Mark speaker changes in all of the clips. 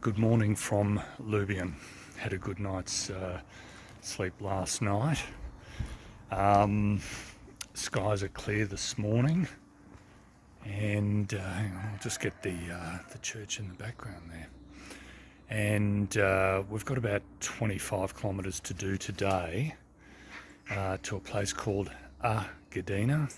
Speaker 1: Good morning from Lubian. Had a good night's sleep last night. Skies are clear this morning, and hang on, I'll just get the church in the background there. And we've got about 25 kilometres to do today to a place called Gudiña.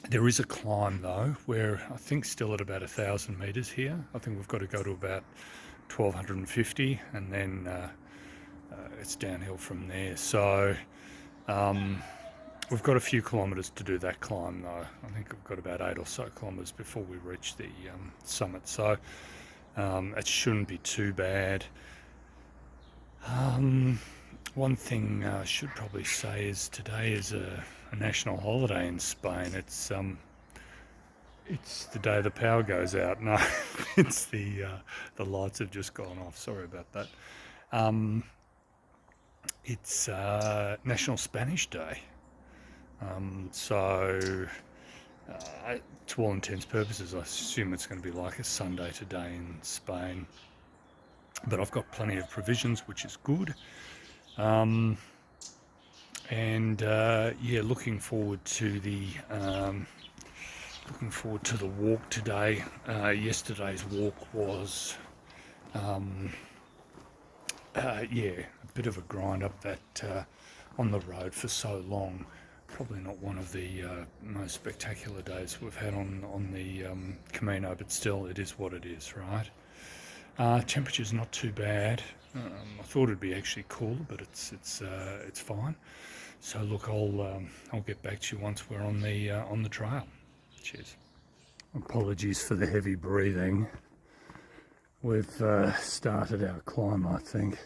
Speaker 1: There is a climb though. We're I think still at about 1,000 metres here. I think we've got to go to about 1,250 and then it's downhill from there. So we've got a few kilometres to do that climb though. I think we've got about 8 or so kilometres before we reach the summit. So it shouldn't be too bad. One thing I should probably say is today is a national holiday in Spain. It's the day the power goes out. No, it's the lights have just gone off. Sorry about that. It's National Spanish Day. So to all intents and purposes, I assume it's going to be like a Sunday today in Spain. But I've got plenty of provisions, which is good. Yeah, looking forward to the walk today. Yesterday's walk was a bit of a grind up that on the road for so long. Probably not one of the most spectacular days we've had on the Camino, but still it is what it is, right? Temperature's not too bad. I thought it'd be actually cooler, but it's fine. So look, I'll get back to you once we're on the trail. Cheers. Apologies for the heavy breathing. We've started our climb, I think.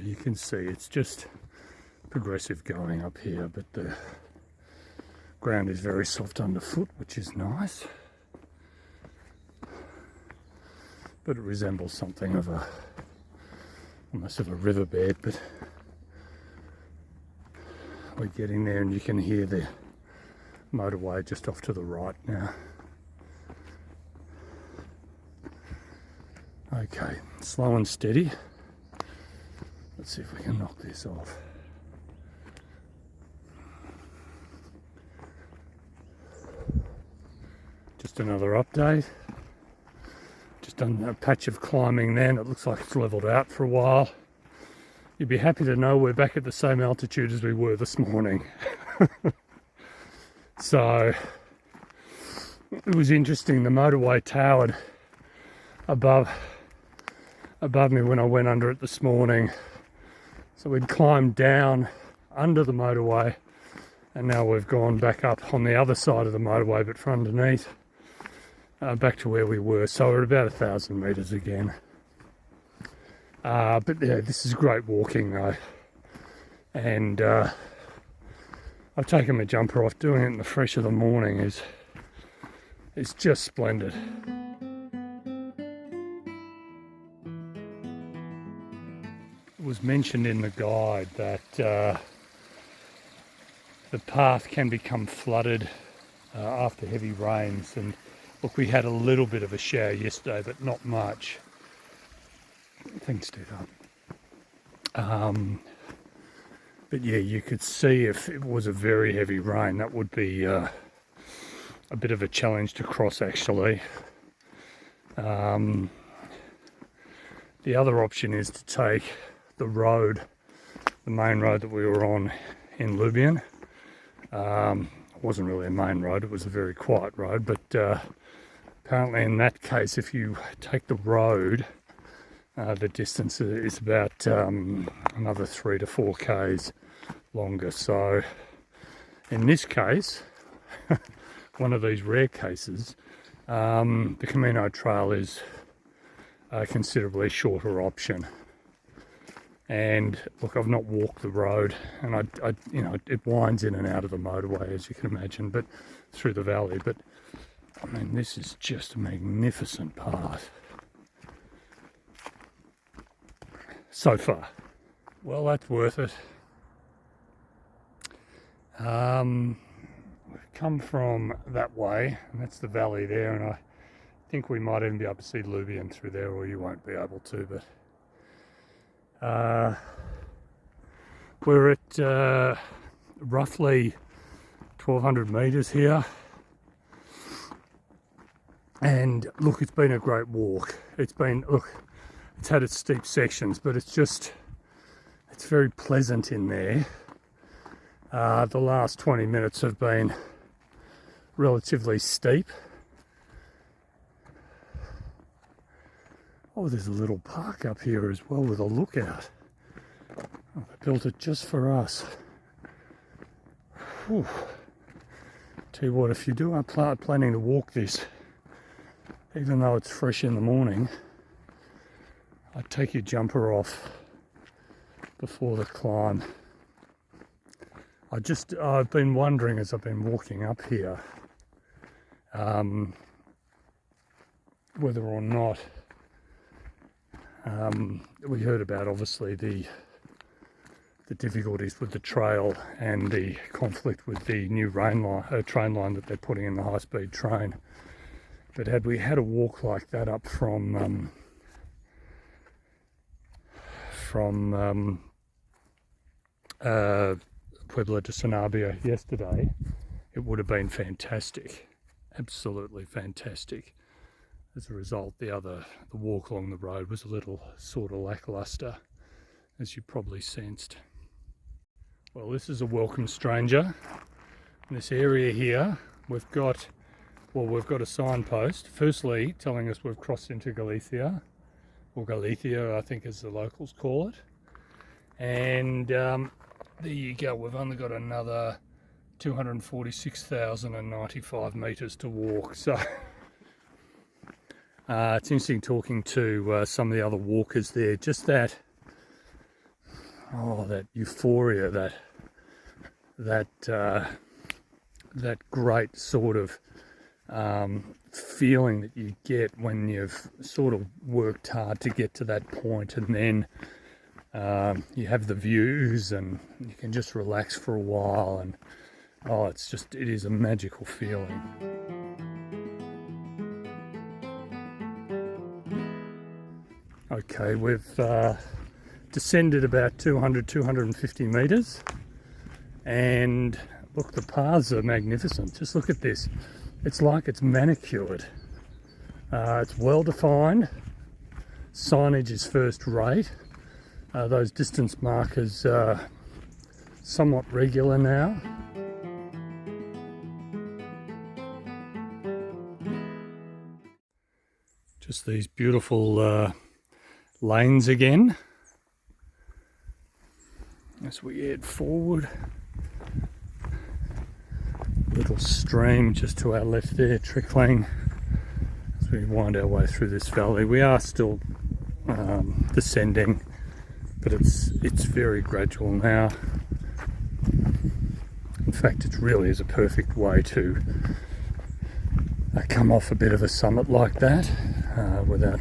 Speaker 1: You can see it's just progressive going up here, but the ground is very soft underfoot, which is nice. But it resembles something of almost of a riverbed, but we're getting there and you can hear the motorway just off to the right now. Okay, slow and steady. Let's see if we can knock this off. Just another update. Just done a patch of climbing then. It looks like it's levelled out for a while. You'd be happy to know we're back at the same altitude as we were this morning. So it was interesting. The motorway towered above me when I went under it this morning. So we'd climbed down under the motorway and now we've gone back up on the other side of the motorway, but from underneath, back to where we were. So we're about 1,000 metres again. But yeah, this is great walking though. And I've taken my jumper off. Doing it in the fresh of the morning is just splendid. It was mentioned in the guide that the path can become flooded after heavy rains, and look, we had a little bit of a shower yesterday, but not much. Things stood up. But yeah, you could see if it was a very heavy rain, that would be a bit of a challenge to cross actually. The other option is to take the road, the main road that we were on in Lubian. It wasn't really a main road, it was a very quiet road, but apparently in that case, if you take the road, the distance is about another 3 to 4 k's longer. So in this case, one of these rare cases, the Camino Trail is a considerably shorter option. And look, I've not walked the road, and I it winds in and out of the motorway, as you can imagine, but through the valley. But I mean, this is just a magnificent path. so far. Well, that's worth it. We've come from that way, and that's the valley there, and I think we might even be able to see Lubian through there, or you won't be able to, but we're at roughly 1200 meters here, and look, it's been a great walk. It's had its steep sections, but it's very pleasant in there. The last 20 minutes have been relatively steep. Oh, there's a little park up here as well with a lookout. Oh, they built it just for us. Whew. Tell you what, if you do are planning to walk this, even though it's fresh in the morning, I'd take your jumper off before the climb. I've been wondering as I've been walking up here, whether or not we heard about obviously the difficulties with the trail and the conflict with the new train line that they're putting in the high-speed train. But had we had a walk like that up from Puebla to Ambía yesterday, it would have been fantastic, absolutely fantastic. As a result, the walk along the road was a little sort of lackluster, as you probably sensed. Well, this is a welcome stranger. In this area here, we've got a signpost, firstly telling us we've crossed into Galicia, or Galicia, I think as the locals call it. And there you go, we've only got another 246,095 metres to walk. So it's interesting talking to some of the other walkers there, just that euphoria, that great sort of feeling that you get when you've sort of worked hard to get to that point, and then you have the views and you can just relax for a while, and it is a magical feeling. Okay, we've descended about 250 meters, and look, the paths are magnificent. Just look at this. It's like it's manicured. It's well defined. Signage is first rate. Those distance markers are somewhat regular now. Just these beautiful lanes again as we head forward. Little stream just to our left there trickling as we wind our way through this valley. We are still descending, but it's very gradual now. In fact, it really is a perfect way to come off a bit of a summit like that without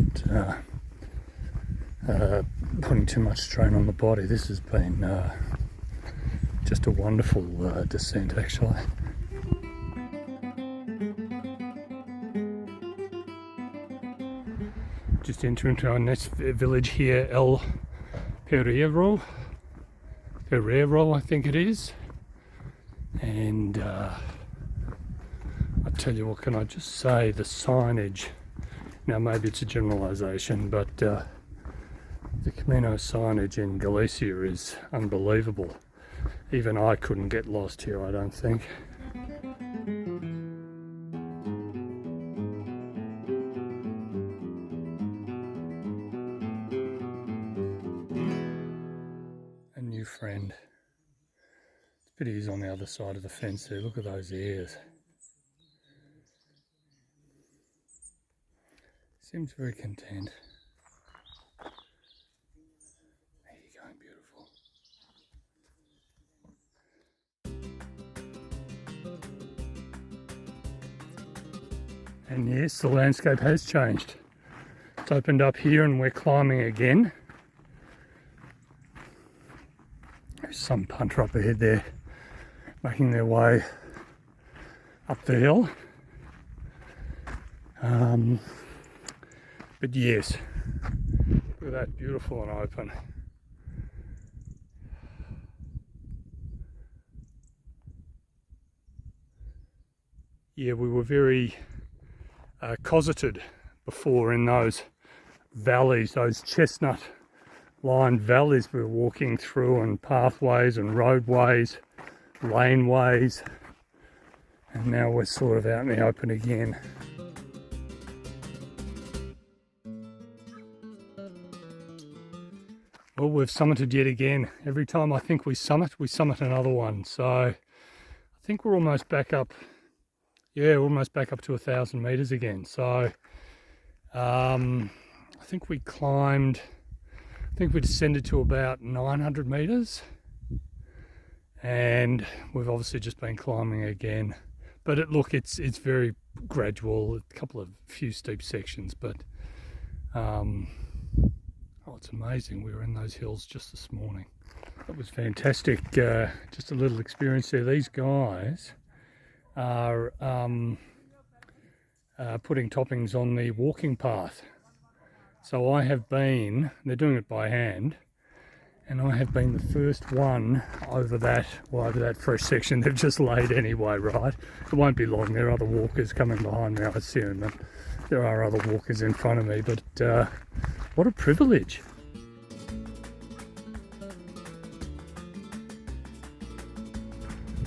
Speaker 1: putting too much strain on the body. This has been just a wonderful descent, actually. Just entering into our next village here, El Perrero, I think it is. And I tell you what, can I just say, the signage, now maybe it's a generalisation, but the Camino signage in Galicia is unbelievable. Even I couldn't get lost here, I don't think. A new friend. It's a bit easy on the other side of the fence there. Look at those ears. Seems very content. There you go, beautiful. And yes, the landscape has changed. It's opened up here and we're climbing again. Some punter up ahead there, making their way up the hill. But yes, look at that, beautiful and open. Yeah, we were very cosseted before in those valleys, those chestnut lined valleys we were walking through, and pathways and roadways, laneways, and now we're sort of out in the open again. Well, we've summited yet again. Every time I think we summit another one. So I think we're almost back up. Yeah, we're almost back up to 1,000 meters again. So I think we descended to about 900 meters, and we've obviously just been climbing again. But it's very gradual. A few steep sections, but it's amazing. We were in those hills just this morning. That was fantastic. Just a little experience there. These guys are putting toppings on the walking path. So they're doing it by hand, and I have been the first one over that fresh section they've just laid anyway, right? It won't be long. There are other walkers coming behind me, I assume, and there are other walkers in front of me, but what a privilege.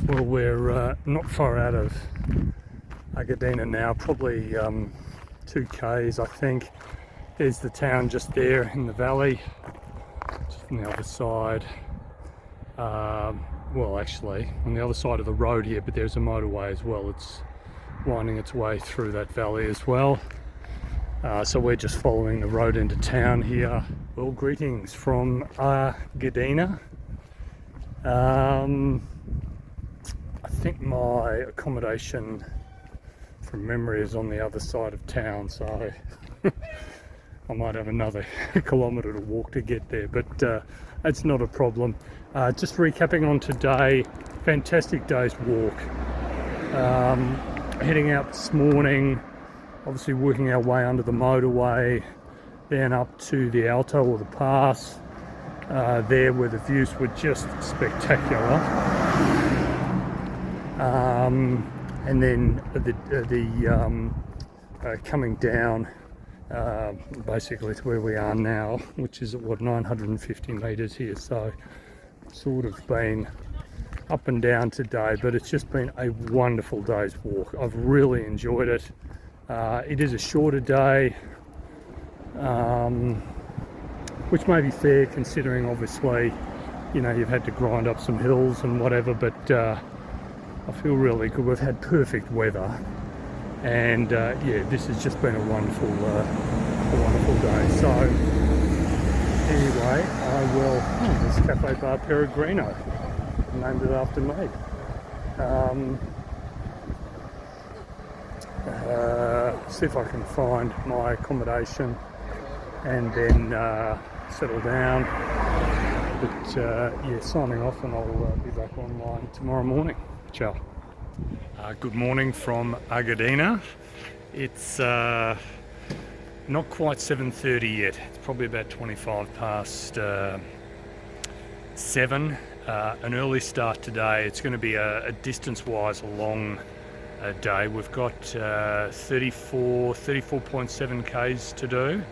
Speaker 1: Well, we're not far out of Gudiña now, probably 2 k's I think. There's the town just there in the valley, just on the other side. Well, actually, on the other side of the road here, but there's a motorway as well. It's winding its way through that valley as well. So we're just following the road into town here. Well, greetings from Gudiña. I think my accommodation from memory is on the other side of town, so I might have another kilometre to walk to get there, but that's not a problem. Just recapping on today, fantastic day's walk. Heading out this morning, obviously working our way under the motorway, then up to the Alto or the pass, there where the views were just spectacular. And then coming down basically to where we are now, which is at 950 meters here. So sort of been up and down today, but it's just been a wonderful day's walk. I've really enjoyed it. It is a shorter day, which may be fair considering obviously, you've had to grind up some hills and whatever, but I feel really good. We've had perfect weather, and this has just been a wonderful day. So anyway, this Cafe Bar Peregrino, named it after me. See if I can find my accommodation and then settle down. But signing off, and I'll be back online tomorrow morning. Ciao. Good morning from Gudiña. It's not quite 7:30 yet. It's probably about 25 past 7. An early start today. It's going to be a distance-wise a long day. We've got 34.7 k's to do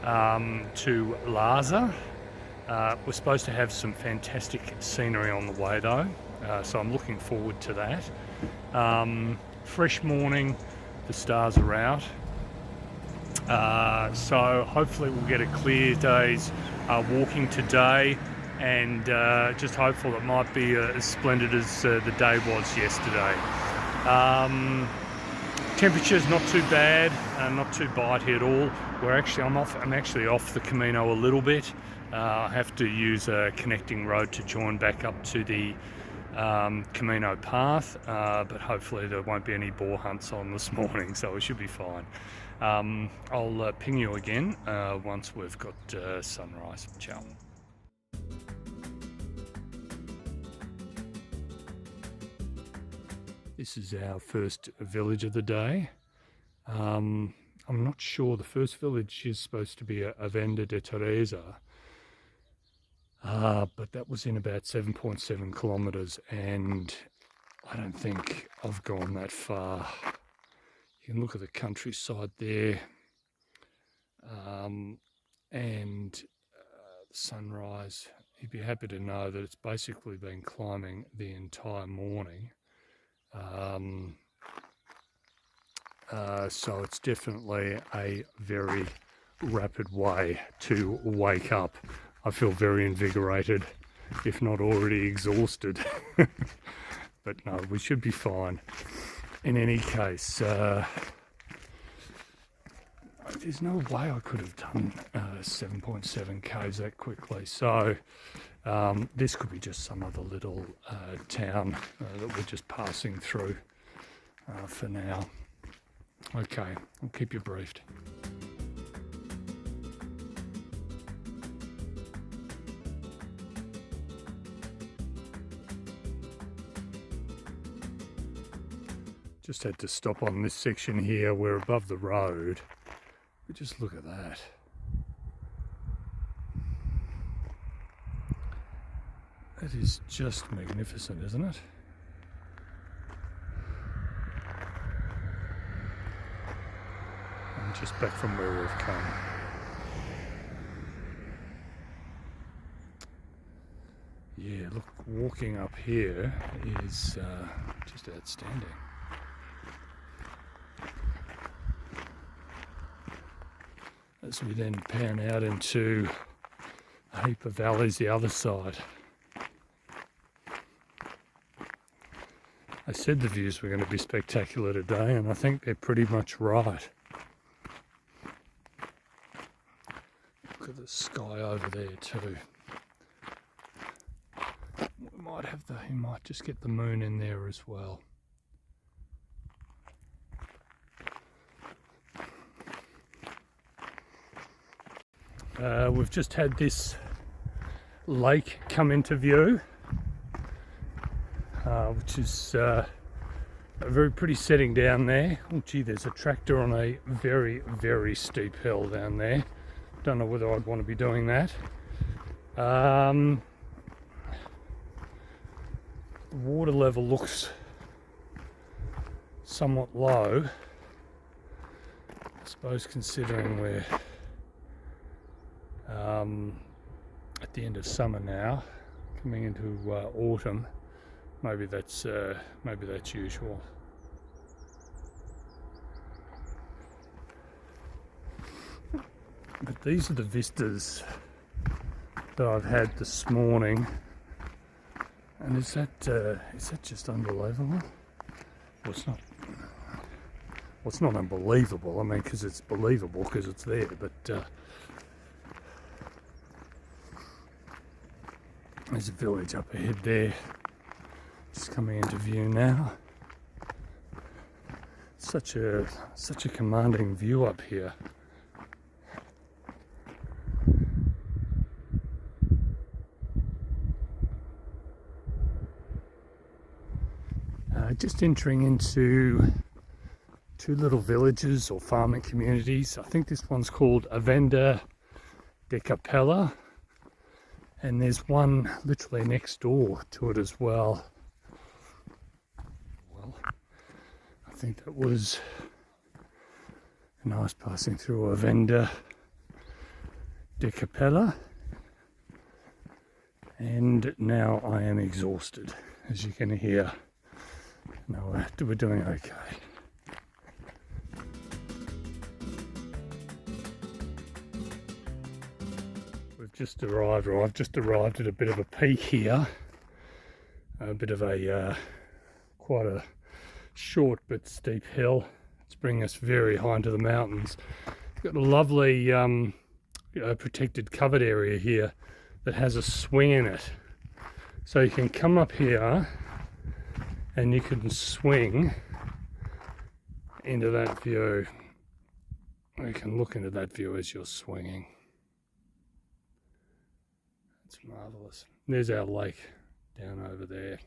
Speaker 1: to Laza. We're supposed to have some fantastic scenery on the way though. So I'm looking forward to that. Fresh morning, the stars are out. So hopefully we'll get a clear day's walking today, and just hopeful it might be as splendid as the day was yesterday. Temperature's not too bad, not too bitey at all. I'm actually off the Camino a little bit. I have to use a connecting road to join back up to the Camino path, but hopefully there won't be any boar hunts on this morning, so we should be fine. I'll ping you again once we've got sunrise. Ciao. This is our first village of the day. I'm not sure, the first village is supposed to be a Venda de Teresa, but that was in about 7.7 kilometers, and I don't think I've gone that far. You can look at the countryside there, and the sunrise. You'd be happy to know that it's basically been climbing the entire morning. So it's definitely a very rapid way to wake up. I feel very invigorated, if not already exhausted. But no, we should be fine. In any case, there's no way I could have done 7.7 k's that quickly. So this could be just some other little town that we're just passing through for now. Okay, I'll keep you briefed. Just had to stop on this section here. We're above the road, but just look at that. That is just magnificent, isn't it? And just back from where we've come. Yeah, look, walking up here is just outstanding. As we then pan out into a heap of valleys the other side. I said the views were going to be spectacular today, and I think they're pretty much right. Look at the sky over there too. We might just get the moon in there as well. We've just had this lake come into view, which is a very pretty setting down there. Oh gee, there's a tractor on a very, very steep hill down there. Don't know whether I'd want to be doing that. The water level looks somewhat low, I suppose, considering we're at the end of summer now, coming into autumn. Maybe that's usual. But these are the vistas that I've had this morning, and is that just unbelievable? Well, it's not unbelievable. I mean, because it's believable because it's there, but. There's a village up ahead there, just coming into view now. Such a commanding view up here. Just entering into two little villages or farming communities. I think this one's called Venda de Capella. And there's one literally next door to it as well. Well, I think that was nice passing through a Venda de Capella. And now I am exhausted, as you can hear. No, we're doing okay. I've just arrived at a bit of a peak here, a bit of a quite a short but steep hill. It's bringing us very high into the mountains. It's got a lovely protected covered area here that has a swing in it, so you can come up here and you can swing into that view. You can look into that view as you're swinging. It's marvellous. There's our lake down over there.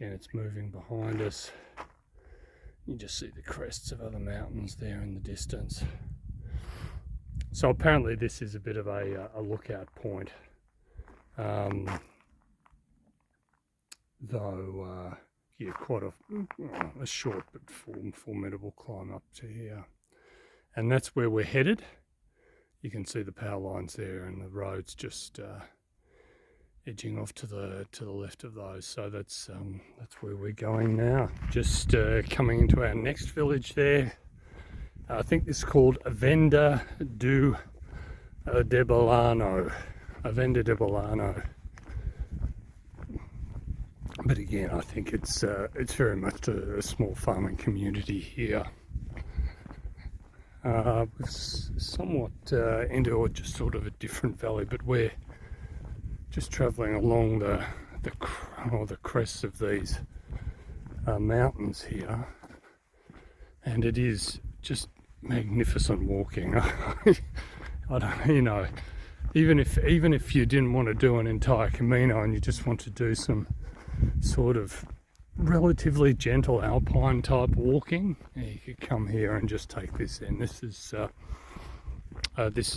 Speaker 1: Again, it's moving behind us. You just see the crests of other mountains there in the distance. So apparently this is a bit of a lookout point, though yeah, quite a short but formidable climb up to here. And that's where we're headed. You can see the power lines there, and the road's just edging off to the left of those. So that's where we're going now. Just coming into our next village there. I think this is called Avenda de Bolano. Avenda de Bolano. But again, I think it's very much a small farming community here. We've somewhat into just sort of a different valley, but we're just travelling along the crests of these mountains here, and it is just magnificent walking. I don't, you know, even if you didn't want to do an entire Camino and you just want to do some sort of relatively gentle alpine type walking, you could come here and just take this in. This is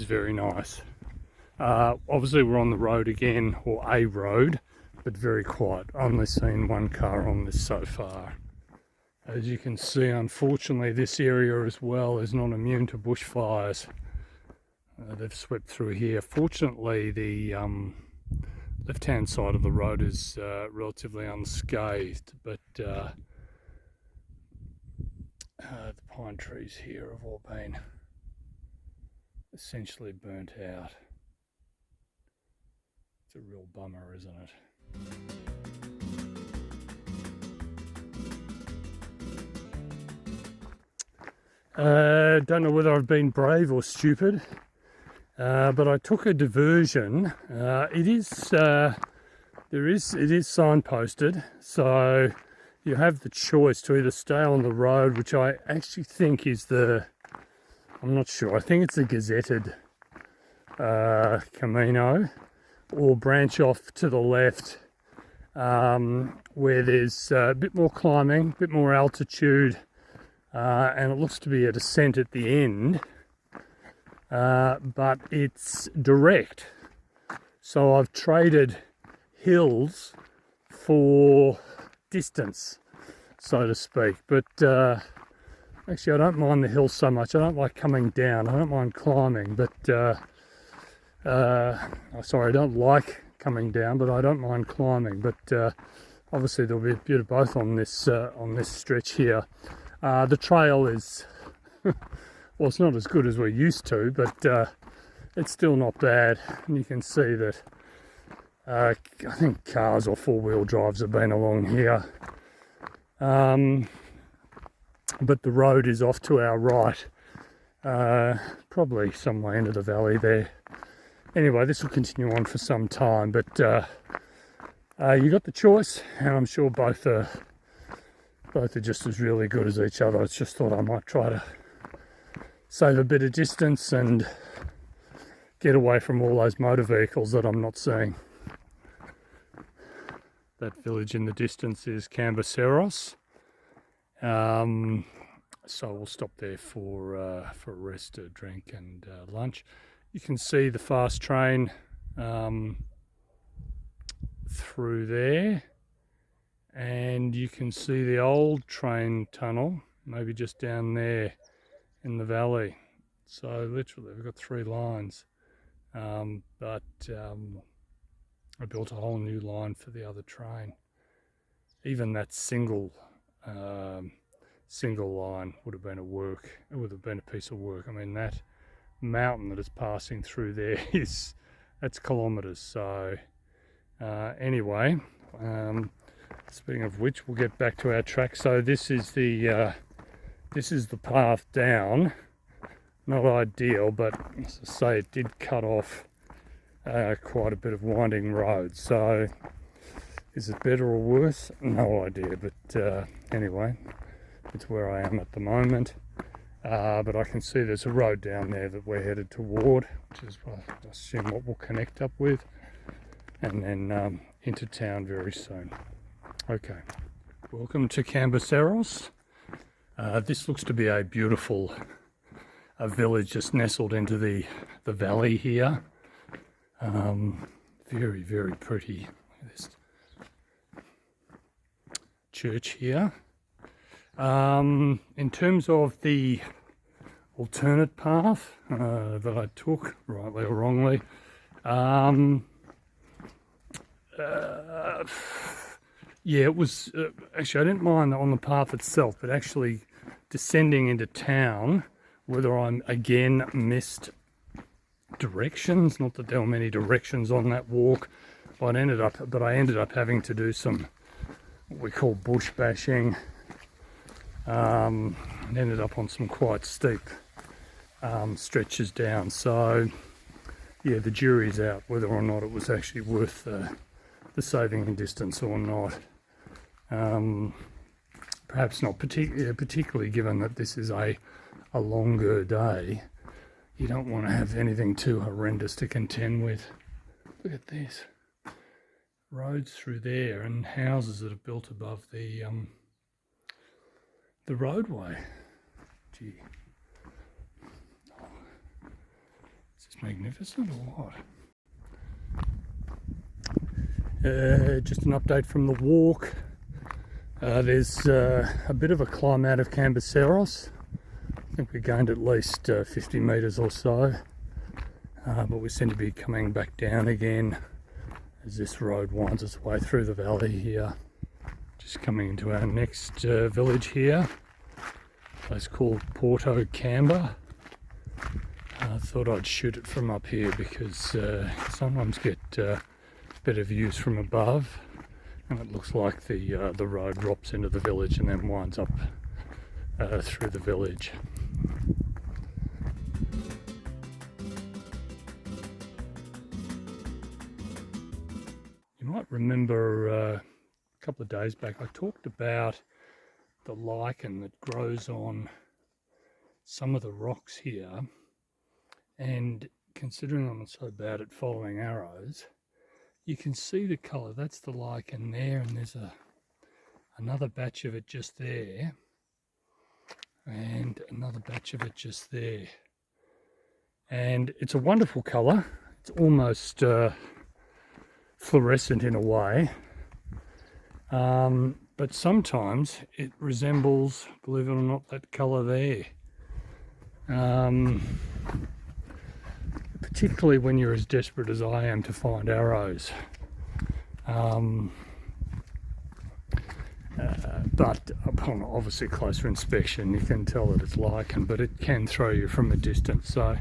Speaker 1: very nice. Obviously we're on the road again, or a road, but very quiet. Only seen one car on this so far. As you can see, unfortunately this area as well is not immune to bushfires. They've swept through here. Fortunately the left-hand side of the road is relatively unscathed, but the pine trees here have all been essentially burnt out. It's a real bummer, isn't it? Don't know whether I've been brave or stupid. But I took a diversion. It is signposted, so you have the choice to either stay on the road, which I actually think is I'm not sure, I think it's the gazetted Camino, or branch off to the left, where there's a bit more climbing, a bit more altitude, and it looks to be a descent at the end. But it's direct, so I've traded hills for distance, so to speak. But actually I don't mind the hills so much. I don't like coming down. I don't mind climbing, but sorry, I don't like coming down, but I don't mind climbing. But obviously there'll be a bit of both on this stretch here. The trail is well, it's not as good as we're used to, but it's still not bad. And you can see that I think cars or four-wheel drives have been along here. But the road is off to our right, probably somewhere into the valley there. Anyway, this will continue on for some time, but you got the choice, and I'm sure both are just as really good as each other. I just thought I might try to save a bit of distance and get away from all those motor vehicles that I'm not seeing. That village in the distance is Cambaceros. So we'll stop there for a rest, a drink and lunch. You can see the fast train through there, and you can see the old train tunnel maybe just down there in the valley. So literally we've got 3 lines, but I built a whole new line for the other train. Even that single line would have been a piece of work. I mean, that mountain that is passing through there that's kilometers. So anyway, speaking of which, we'll get back to our track. So this is the path down. Not ideal, but as I say, it did cut off quite a bit of winding road. So is it better or worse? No idea, but anyway, it's where I am at the moment. But I can see there's a road down there that we're headed toward, which is, I assume, what we'll connect up with, and then into town very soon. Okay, Welcome to Camboceros. This looks to be a beautiful village just nestled into the valley here. Very, very pretty. Look at this church here. In terms of the alternate path that I took, rightly or wrongly, yeah, it was actually, I didn't mind on the path itself, but actually descending into town, whether I again missed directions, not that there were many directions on that walk, but I ended up having to do some what we call bush bashing, and ended up on some quite steep stretches down. So yeah, the jury's out whether or not it was actually worth the saving in distance or not. Perhaps not, particularly given that this is a longer day. You don't want to have anything too horrendous to contend with. Look at this. Roads through there and houses that are built above the roadway. Gee. Oh, is this magnificent or what? Just an update from the walk. There's a bit of a climb out of Camboceros. I think we gained at least 50 metres or so, but we seem to be coming back down again as this road winds its way through the valley here. Just coming into our next village here, a place called Porto Camber. I thought I'd shoot it from up here because sometimes get better views from above, and it looks like the road drops into the village and then winds up through the village. You might remember a couple of days back I talked about the lichen that grows on some of the rocks here, and considering I'm so bad at following arrows, you can see the colour. That's the lichen there, and there's another batch of it just there, and another batch of it just there. And it's a wonderful colour. It's almost fluorescent in a way, but sometimes it resembles, believe it or not, that colour there. Particularly when you're as desperate as I am to find arrows. But upon obviously closer inspection you can tell that it's lichen, but it can throw you from a distance. So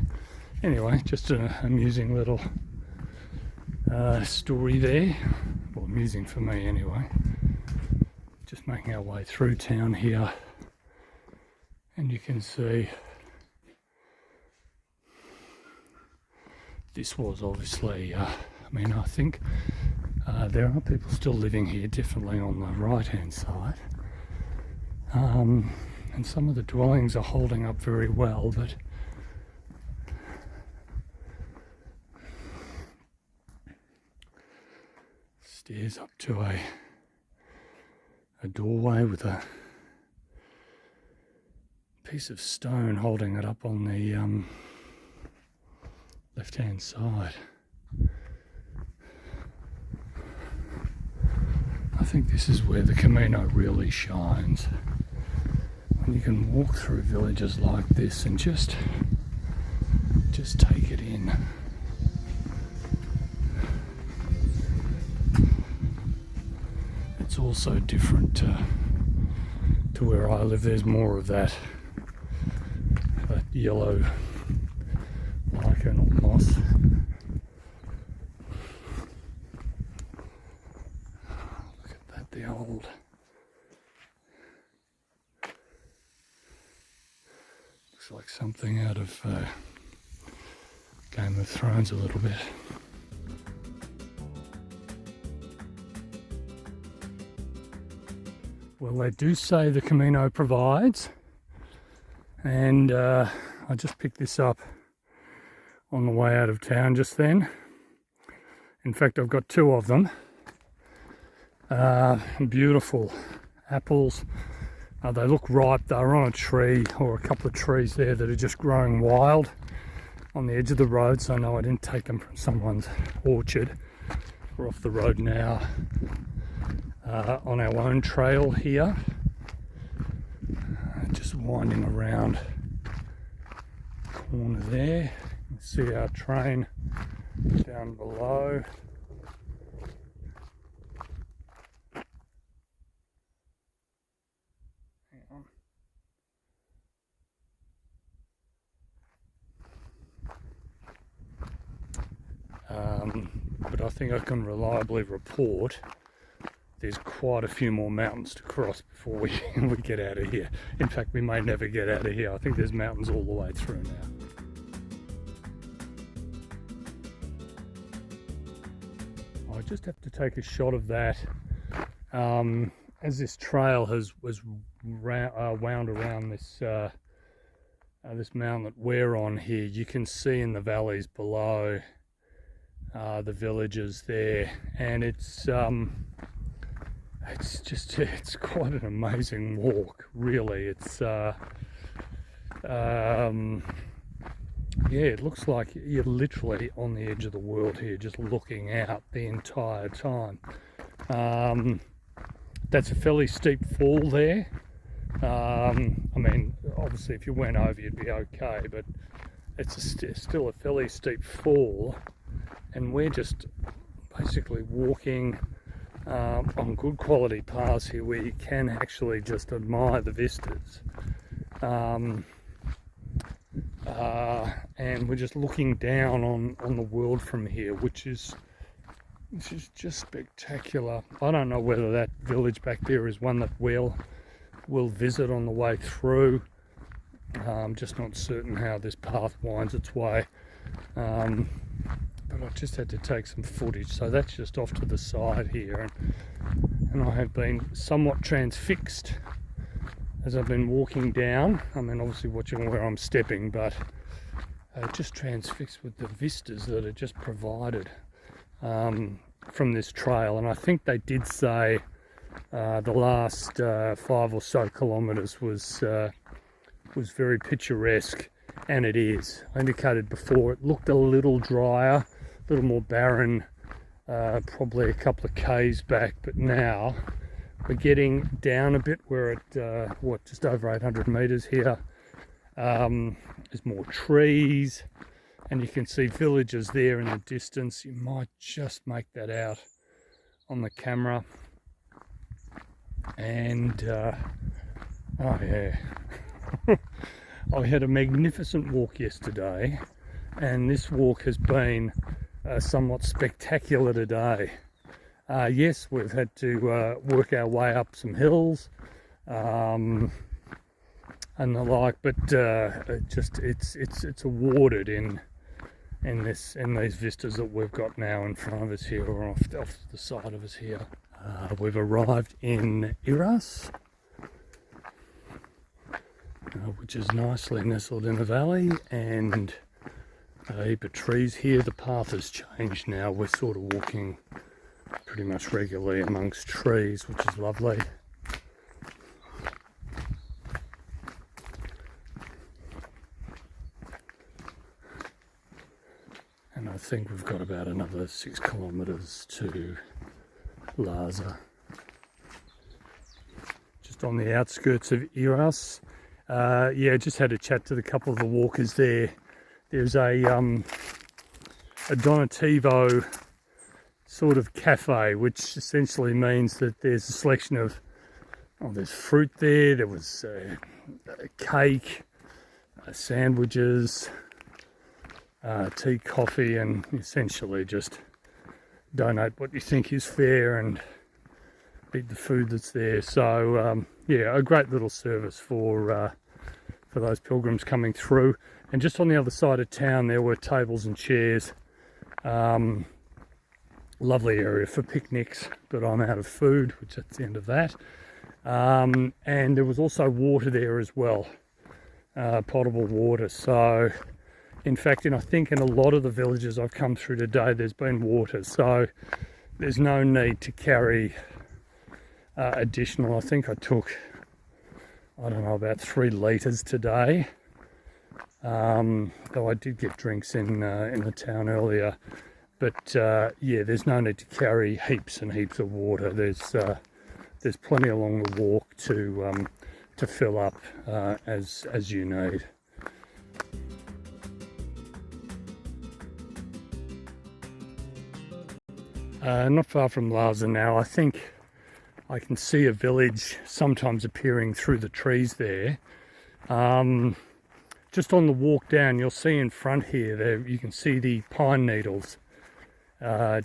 Speaker 1: anyway, just an amusing little story there. Well, amusing for me anyway. Just making our way through town here, and you can see this was obviously, I think there are people still living here, definitely on the right hand side, and some of the dwellings are holding up very well, but stairs up to a doorway with a piece of stone holding it up on the left hand side. I think this is where the Camino really shines, when you can walk through villages like this and just take it in. It's also different to where I live. There's more of that yellow lichen or moss. Look at that, the old. Looks like something out of Game of Thrones a little bit. Well, they do say the Camino provides, and I just picked this up on the way out of town just then. In fact, I've got two of them. Beautiful apples. They look ripe. They're on a tree or a couple of trees there that are just growing wild on the edge of the road, so no, I didn't take them from someone's orchard. We're off the road now on our own trail here, just winding around the corner there. You can see our train down below. But I think I can reliably report there's quite a few more mountains to cross before we get out of here. In fact, we may never get out of here. I think there's mountains all the way through now. I just have to take a shot of that as this trail was wound around this this mountain that we're on here. You can see in the valleys below the villages there, and it's quite an amazing walk, really. It's yeah, it looks like you're literally on the edge of the world here, just looking out the entire time. That's a fairly steep fall there. I mean, obviously if you went over you'd be okay, but it's still a fairly steep fall, and we're just basically walking on good quality paths here where you can actually just admire the vistas. And we're just looking down on the world from here, which is just spectacular. I don't know whether that village back there is one that we'll visit on the way through. I'm just not certain how this path winds its way. But I just had to take some footage, so that's just off to the side here, and I have been somewhat transfixed as I've been walking down. I mean, obviously watching where I'm stepping, but just transfixed with the vistas that are just provided from this trail. And I think they did say the last 5 or so kilometres was very picturesque, and it is. I indicated before it looked a little drier, a little more barren, probably a couple of k's back, but now we're getting down a bit. We're at just over 800 metres here. There's more trees, and you can see villages there in the distance. You might just make that out on the camera. And oh yeah, I had a magnificent walk yesterday, and this walk has been somewhat spectacular today. Yes, we've had to work our way up some hills and the like, but it's awarded in these vistas that we've got now in front of us here, or off the side of us here. We've arrived in Ourense, which is nicely nestled in a valley, and a heap of trees here. The path has changed now. We're sort of walking pretty much regularly amongst trees, which is lovely. And I think we've got about another 6 kilometres to Laza. Just on the outskirts of Ourense. Yeah, just had a chat to a couple of the walkers there. There's a Donativo sort of cafe, which essentially means that there's a selection of, there's fruit there, there was cake, sandwiches, tea, coffee, and essentially just donate what you think is fair and eat the food that's there. So yeah, a great little service for those pilgrims coming through. And just on the other side of town there were tables and chairs. Lovely area for picnics, but I'm out of food, which is the end of that. And there was also water there as well, potable water. So in fact, I think in a lot of the villages I've come through today, there's been water, so there's no need to carry additional. I think I took, I don't know, about 3 litres today. Though I did get drinks in the town earlier. But yeah, there's no need to carry heaps and heaps of water. There's plenty along the walk to fill up as you need. Not far from Laza now. I think I can see a village sometimes appearing through the trees there. Just on the walk down, you'll see in front here, there you can see the pine needles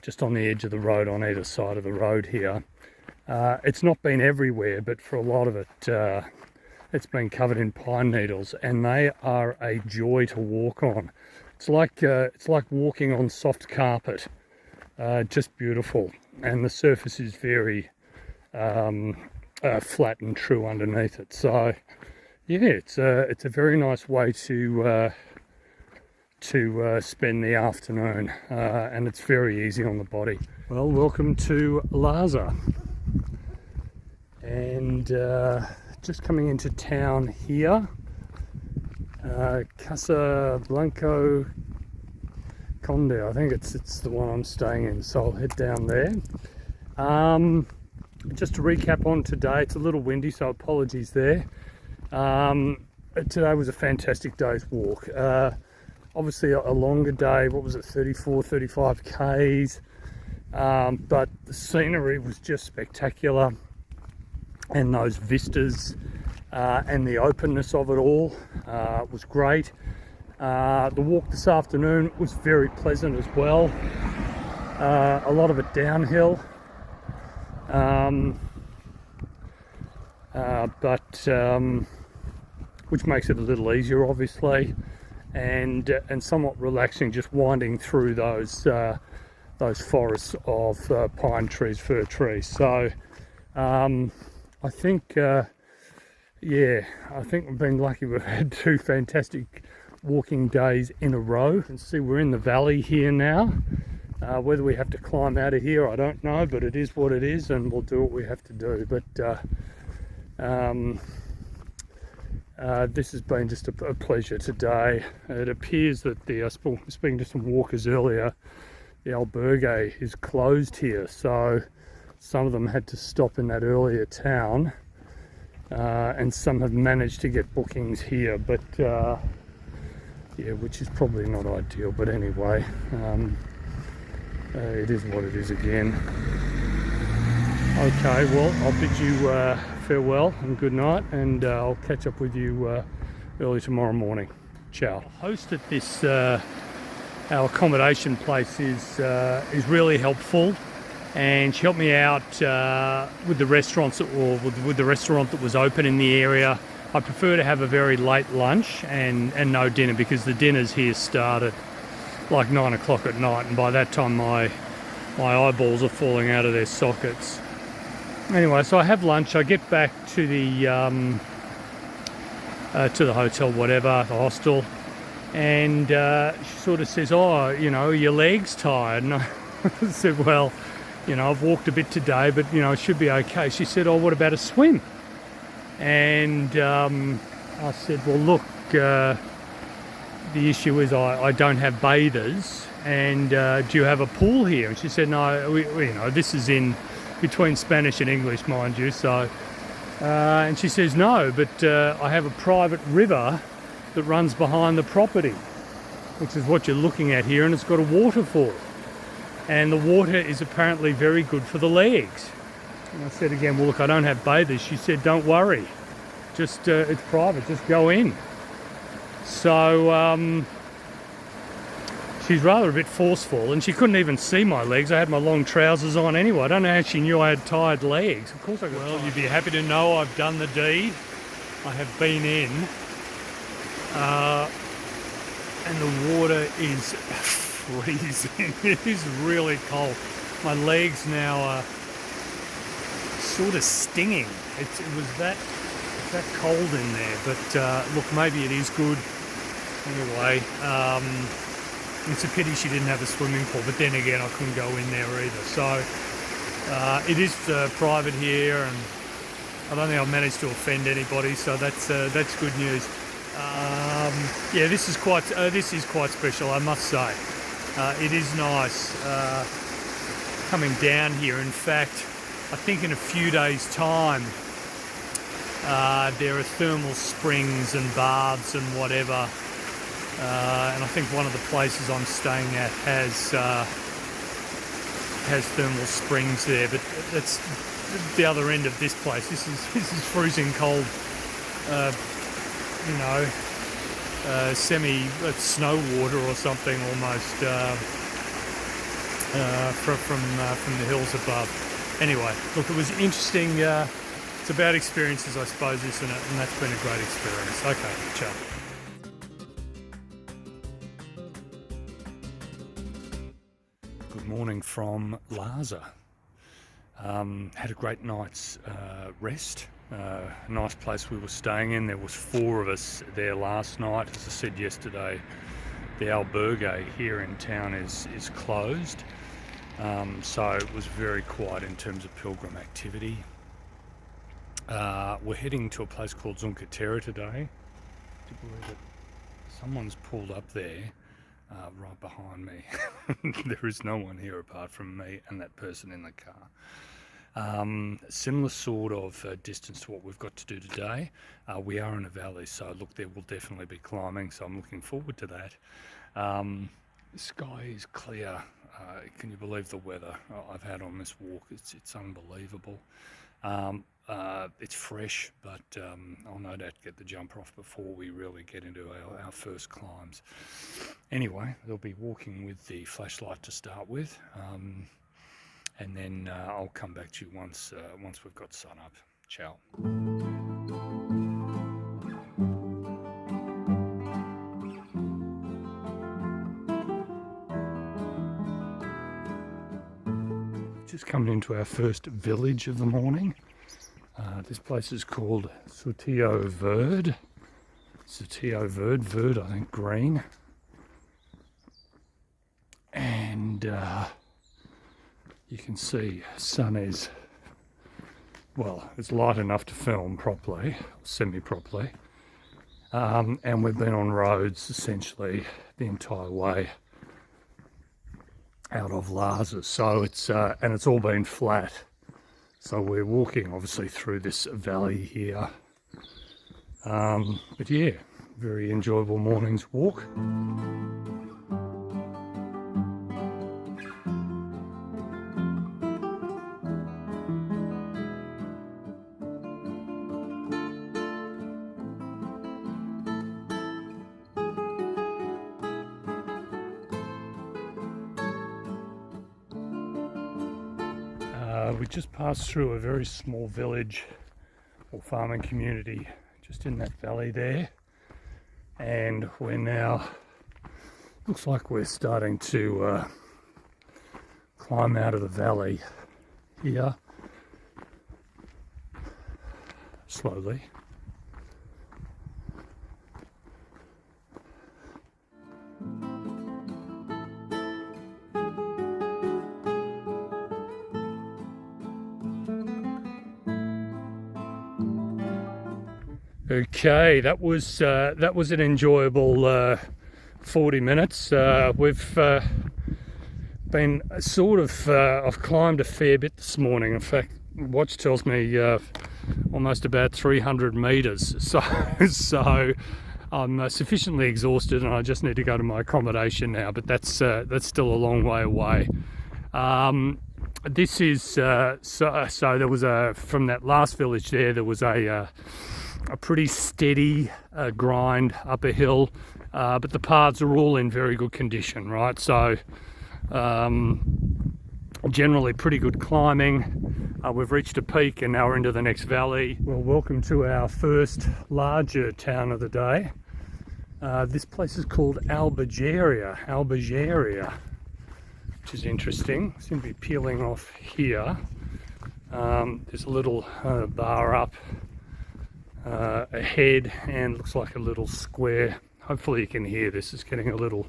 Speaker 1: just on the edge of the road, on either side of the road here. It's not been everywhere, but for a lot of it, it's been covered in pine needles, and they are a joy to walk on. It's like walking on soft carpet, just beautiful, and the surface is very flat and true underneath it. So yeah, it's a very nice way to spend the afternoon, and it's very easy on the body. Well, welcome to Laza, and just coming into town here, Casa Blanco Conde, I think it's the one I'm staying in, so I'll head down there. Just to recap on today, it's a little windy, so apologies there. Today was a fantastic day's walk. Obviously a longer day, what was it, 34, 35 Ks, but the scenery was just spectacular, and those vistas and the openness of it all was great. The walk this afternoon was very pleasant as well. A lot of it downhill, which makes it a little easier, obviously, and somewhat relaxing, just winding through those forests of pine trees, fir trees. So I think yeah, I think we've been lucky. We've had 2 fantastic walking days in a row. You can see we're in the valley here now. Whether we have to climb out of here, I don't know, but it is what it is, and we'll do what we have to do. But this has been just a pleasure today. It appears that speaking to some walkers earlier, the albergue is closed here, so some of them had to stop in that earlier town, and some have managed to get bookings here, but yeah, which is probably not ideal, but anyway, it is what it is again. Okay, well, I'll bid you farewell and good night, and I'll catch up with you early tomorrow morning. Ciao. Host at this our accommodation place is really helpful, and she helped me out with the restaurants with the restaurant that was open in the area. I prefer to have a very late lunch and no dinner, because the dinners here start at like 9 o'clock at night, and by that time my eyeballs are falling out of their sockets. Anyway, so I have lunch. I get back to the hotel, whatever, the hostel, and she sort of says, "Oh, you know, your leg's tired." And I said, "Well, you know, I've walked a bit today, but you know, it should be okay." She said, "Oh, what about a swim?" And I said, "Well, look, the issue is I don't have bathers, and do you have a pool here?" And she said, "No, you know, this is in between Spanish and English, mind you." So, and she says, "No, but I have a private river that runs behind the property, which is what you're looking at here, and it's got a waterfall, and the water is apparently very good for the legs." And I said again, "Well, look, I don't have bathers." She said, "Don't worry, just it's private, just go in." So she's rather a bit forceful, and she couldn't even see my legs. I had my long trousers on anyway. I don't know how she knew I had tired legs. Of course I got tired. You'd be happy to know I've done the deed. I have been in, and the water is freezing. It is really cold. My legs now are sort of stinging. It was that cold in there, but look, maybe it is good. Anyway, it's a pity she didn't have a swimming pool, but then again, I couldn't go in there either. So It is private here, and I don't think I've managed to offend anybody, so that's good news. Yeah, this is quite special, I must say. It is nice coming down here. In fact, I think in a few days' time there are thermal springs and baths and whatever, and I think one of the places I'm staying at has thermal springs there, but that's the other end of this place. This is freezing cold, semi snow water or something almost from the hills above. Anyway, look, it was interesting. It's about experiences, I suppose, isn't it? And that's been a great experience. Okay, ciao. Good morning from Laza. Had a great night's rest. A nice place we were staying in. There was 4 of us there last night. As I said yesterday, the albergue here in town is closed. So it was very quiet in terms of pilgrim activity. We're heading to a place called Xunqueira today. Do you believe it? Someone's pulled up there right behind me. There is no one here apart from me and that person in the car. Similar sort of distance to what we've got to do today. We are in a valley, so look, there will definitely be climbing, so I'm looking forward to that. The sky is clear. Can you believe the weather I've had on this walk? It's unbelievable. It's fresh, but I'll no doubt get the jumper off before we really get into our first climbs. Anyway, they'll be walking with the flashlight to start with, and then I'll come back to you once we've got sun up. Ciao. Just coming into our first village of the morning. This place is called Sotio Verde. Verde, I think green. And you can see sun is, well, it's light enough to film properly, semi-properly. And we've been on roads essentially the entire way out of Laza. So it's all been flat. So we're walking obviously through this valley here. But yeah, very enjoyable morning's walk. We just passed through a very small village or farming community just in that valley there, and we're now, looks like we're starting to climb out of the valley here slowly. Okay, that was an enjoyable 40 minutes. We've been sort of, I've climbed a fair bit this morning. In fact, watch tells me almost about 300 meters. So I'm sufficiently exhausted, and I just need to go to my accommodation now. But that's still a long way away. This is so there was from that last village there was a pretty steady grind up a hill, but the paths are all in very good condition, right? So generally pretty good climbing. We've reached a peak and now we're into the next valley. Well, welcome to our first larger town of the day. This place is called Albergaria, which is interesting. Seem to be peeling off here. There's a little bar up ahead, and looks like a little square. Hopefully you can hear this. It's getting a little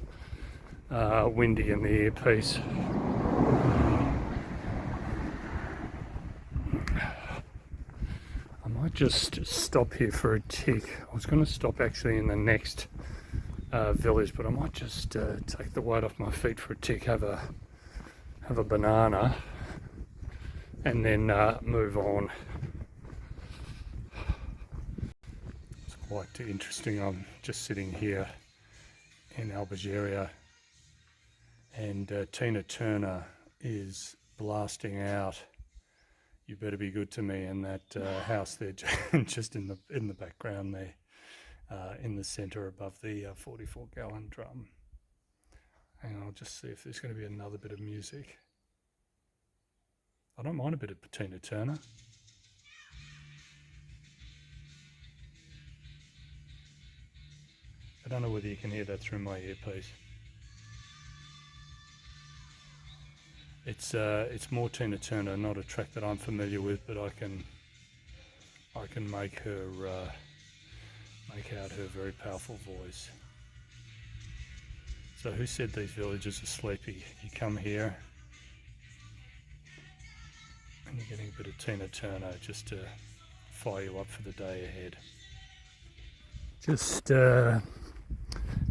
Speaker 1: windy in the earpiece. might just stop here for a tick. I was going to stop actually in the next village, but I might just take the weight off my feet for a tick, have a banana, and then move on. It's quite interesting. I'm just sitting here in Albergeria, and Tina Turner is blasting out "You Better Be Good to Me" in that house there, just in the background there, in the centre above the 44-gallon drum. And I'll just see if there's going to be another bit of music. I don't mind a bit of Tina Turner. I don't know whether you can hear that through my earpiece. It's more Tina Turner, not a track that I'm familiar with, but I can make her make out her very powerful voice. So who said these villages are sleepy? You come here and you're getting a bit of Tina Turner just to fire you up for the day ahead. Just done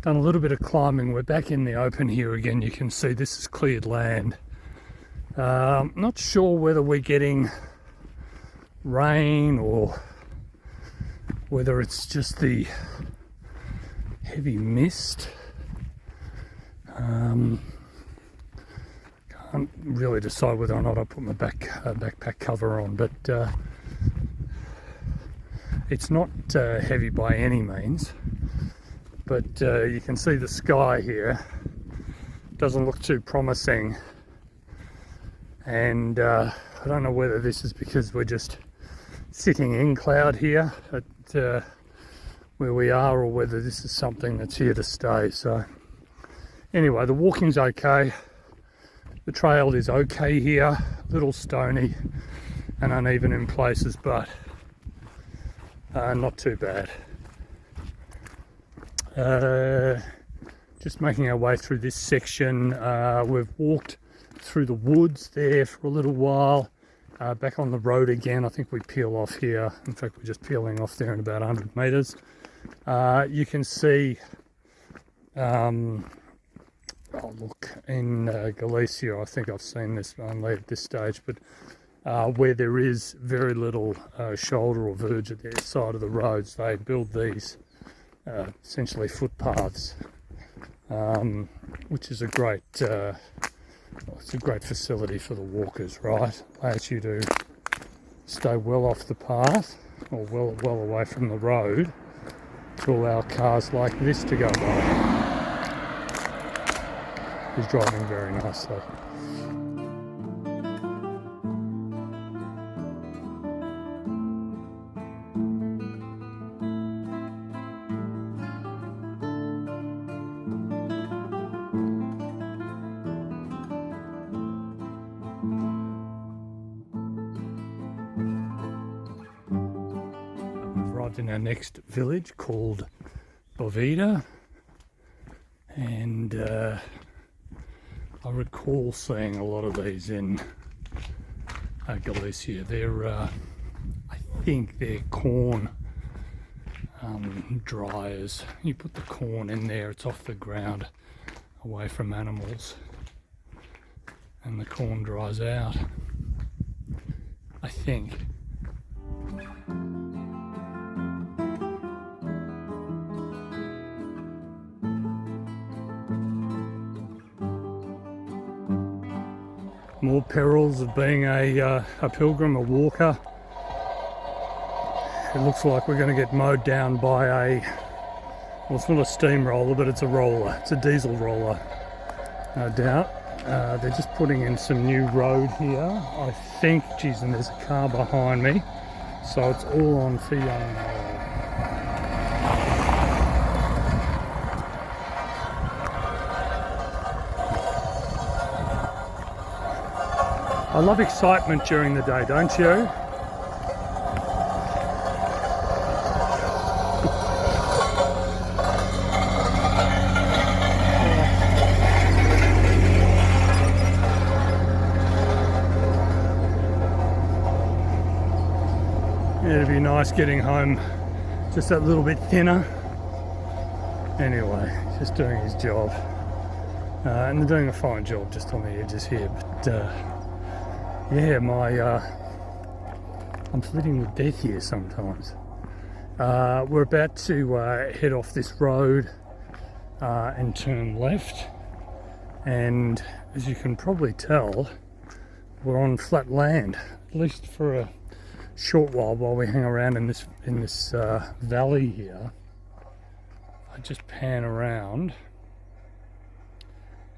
Speaker 1: a little bit of climbing. We're back in the open here again. You can see this is cleared land. Not sure whether we're getting rain or whether it's just the heavy mist. Can't really decide whether or not I put my backpack cover on, but it's not heavy by any means. But you can see the sky here doesn't look too promising, and I don't know whether this is because we're just sitting in cloud here at where we are, or whether this is something that's here to stay. So anyway, the walking's okay, the trail is okay here, a little stony and uneven in places, but not too bad. Just making our way through this section. We've walked through the woods there for a little while, back on the road again. I think we peel off here. In fact, we're just peeling off there in about 100 metres. You can see, oh look, in Galicia, I think I've seen this only at this stage, but where there is very little shoulder or verge at the side of the roads, they build these essentially footpaths, which is a great it's a great facility for the walkers, right? Allows you to stay well off the path, or well away from the road, to allow cars like this to go by. He's driving very nicely. In our next village called Bovida, and I recall seeing a lot of these in Galicia. They're I think they're corn dryers. You put the corn in there, it's off the ground, away from animals, and the corn dries out, I think. More perils of being a pilgrim, a walker. It looks like we're going to get mowed down by well, it's not a steamroller, but it's a roller. It's a diesel roller, no doubt. They're just putting in some new road here, I think. Geez, and there's a car behind me. So it's all on for young. I love excitement during the day, don't you? It'd be nice getting home just that little bit thinner. Anyway, just doing his job. And they're doing a fine job just on the edges here. But yeah, I'm flitting with death here sometimes. We're about to head off this road and turn left. And as you can probably tell, we're on flat land, at least for a short while we hang around in this valley here. I just pan around.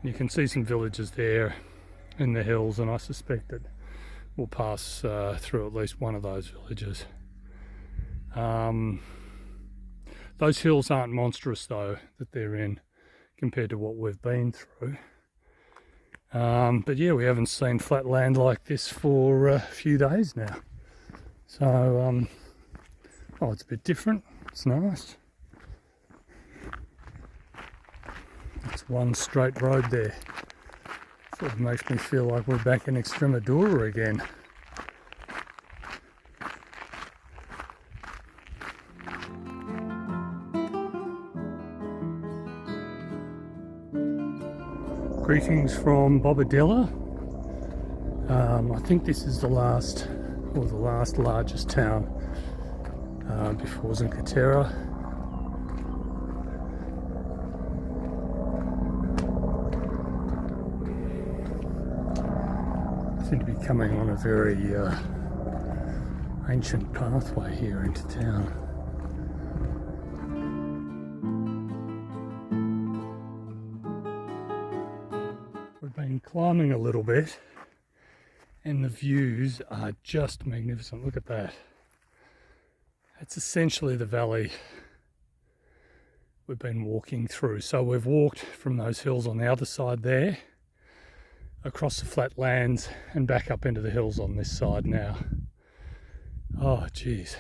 Speaker 1: You can see some villages there in the hills, and I suspect that we'll pass through at least one of those villages. Those hills aren't monstrous though that they're in compared to what we've been through. But yeah, we haven't seen flat land like this for a few days now. So, oh, it's a bit different. It's nice. It's one straight road there. Sort of makes me feel like we're back in Extremadura again. Greetings from Bobadilla. I think this is the last largest town before Xunqueira. Seem to be coming on a very ancient pathway here into town. We've been climbing a little bit and the views are just magnificent. Look at that. That's essentially the valley we've been walking through. So we've walked from those hills on the other side there, across the flat lands and back up into the hills on this side now. Oh geez.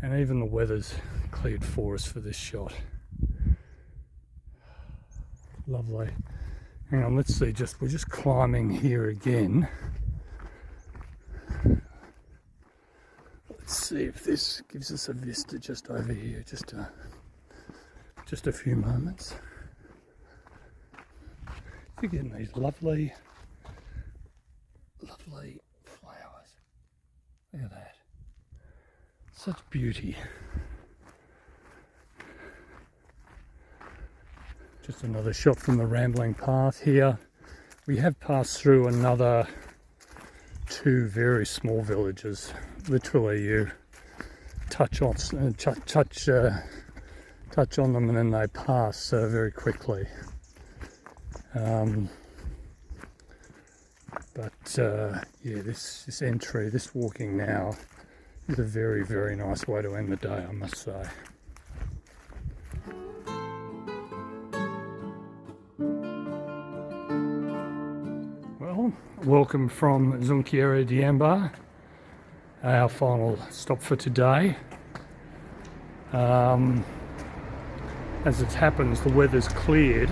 Speaker 1: And even the weather's cleared for us for this shot. Lovely. Hang on, let's see, we're just climbing here again. Let's see if this gives us a vista just over here, just a few moments. You're getting these lovely flowers. Look at that. Such beauty. Just another shot from the rambling path here. We have passed through another two very small villages. Literally, you touch on them and then they pass very quickly. Yeah, this entry, this walking now, is a very, very nice way to end the day, I must say. Well, welcome from Xunqueira de Ambía, our final stop for today. As it happens, the weather's cleared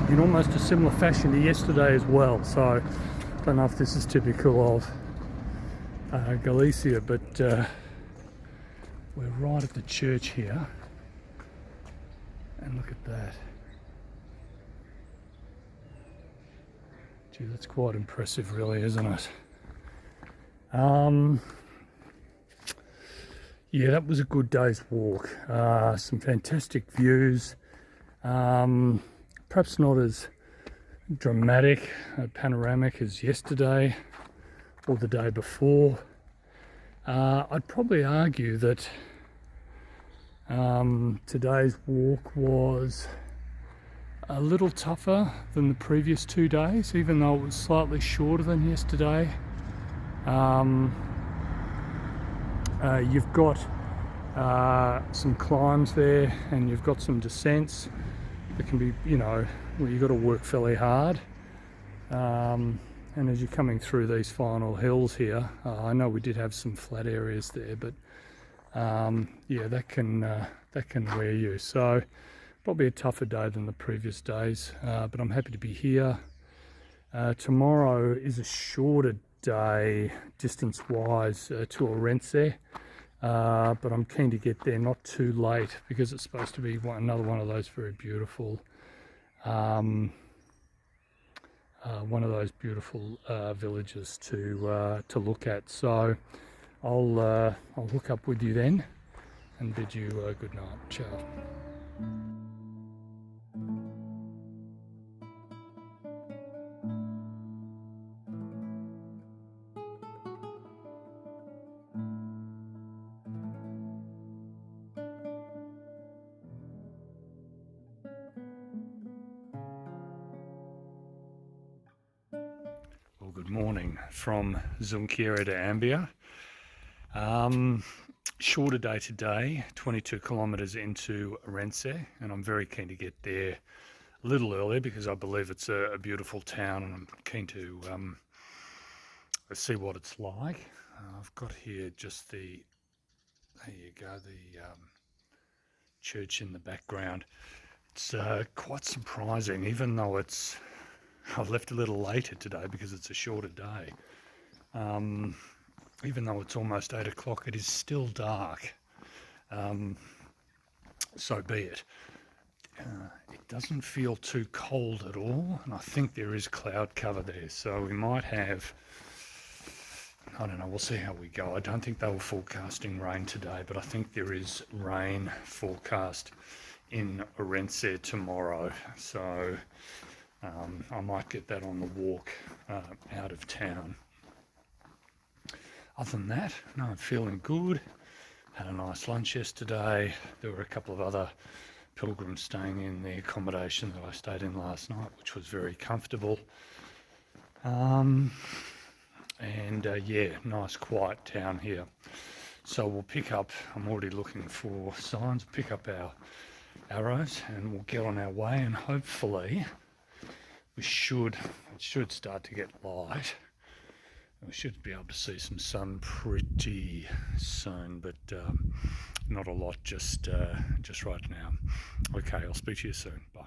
Speaker 1: in almost a similar fashion to yesterday as well. So I don't know if this is typical of Galicia, but we're right at the church here, and look at that. Gee, that's quite impressive really, isn't it? Yeah, that was a good day's walk. Some fantastic views. Perhaps not as dramatic, panoramic as yesterday or the day before. I'd probably argue that today's walk was a little tougher than the previous 2 days, even though it was slightly shorter than yesterday. You've got some climbs there and you've got some descents that can be, where you've got to work fairly hard. And as you're coming through these final hills here, I know we did have some flat areas there, but yeah, that can wear you. So probably a tougher day than the previous days, but I'm happy to be here. Tomorrow is a shorter day distance-wise to Ourense, but I'm keen to get there not too late because it's supposed to be another one of those very beautiful villages to look at. So I'll hook up with you then and bid you good night. Ciao. Well, good morning from Xunqueira to Ambía. Shorter day today, 22 kilometres into Ourense, and I'm very keen to get there a little earlier because I believe it's a beautiful town and I'm keen to see what it's like. I've got here just there you go, the church in the background. It's quite surprising, even though I've left a little later today because it's a shorter day. Even though it's almost 8 o'clock, it is still dark. So be it. It doesn't feel too cold at all, and I think there is cloud cover there, so we might have, I don't know, we'll see how we go. I don't think they were forecasting rain today, but I think there is rain forecast in Ourense tomorrow, so I might get that on the walk out of town. Other than that, no, I'm feeling good. Had a nice lunch yesterday. There were a couple of other pilgrims staying in the accommodation that I stayed in last night, which was very comfortable. Yeah, nice quiet town here. So we'll pick up, I'm already looking for signs, pick up our arrows and we'll get on our way, and hopefully it should start to get light. We should be able to see some sun pretty soon, but not a lot just right now. Okay, I'll speak to you soon. Bye.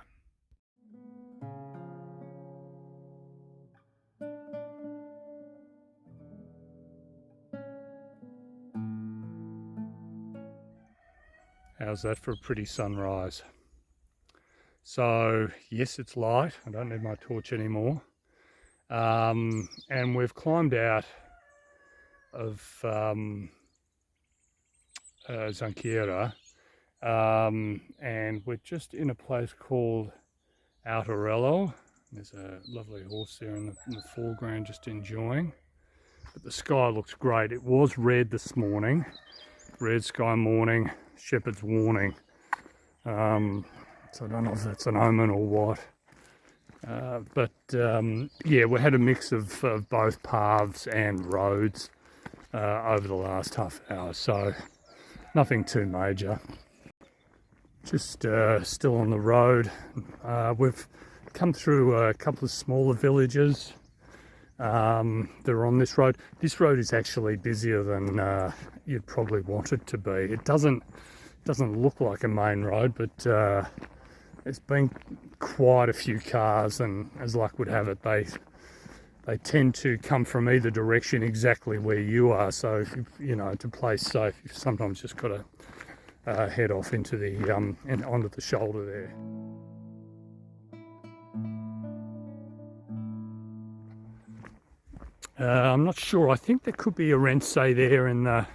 Speaker 1: How's that for a pretty sunrise? So yes, it's light. I don't need my torch anymore. And we've climbed out of Xunqueira, and we're just in a place called Ourense. There's a lovely horse there in the foreground just enjoying. But the sky looks great. It was red this morning, red sky morning, shepherd's warning. So I don't know if that's an omen or what. Yeah, we had a mix of both paths and roads over the last half hour, so nothing too major. Just still on the road. We've come through a couple of smaller villages. They're on this road. This road is actually busier than you'd probably want it to be. It doesn't look like a main road, but there's been quite a few cars, and as luck would have it, they tend to come from either direction exactly where you are. So to play safe, you've sometimes just got to head off into the and onto the shoulder there. I'm not sure. I think there could be a Ourense there in the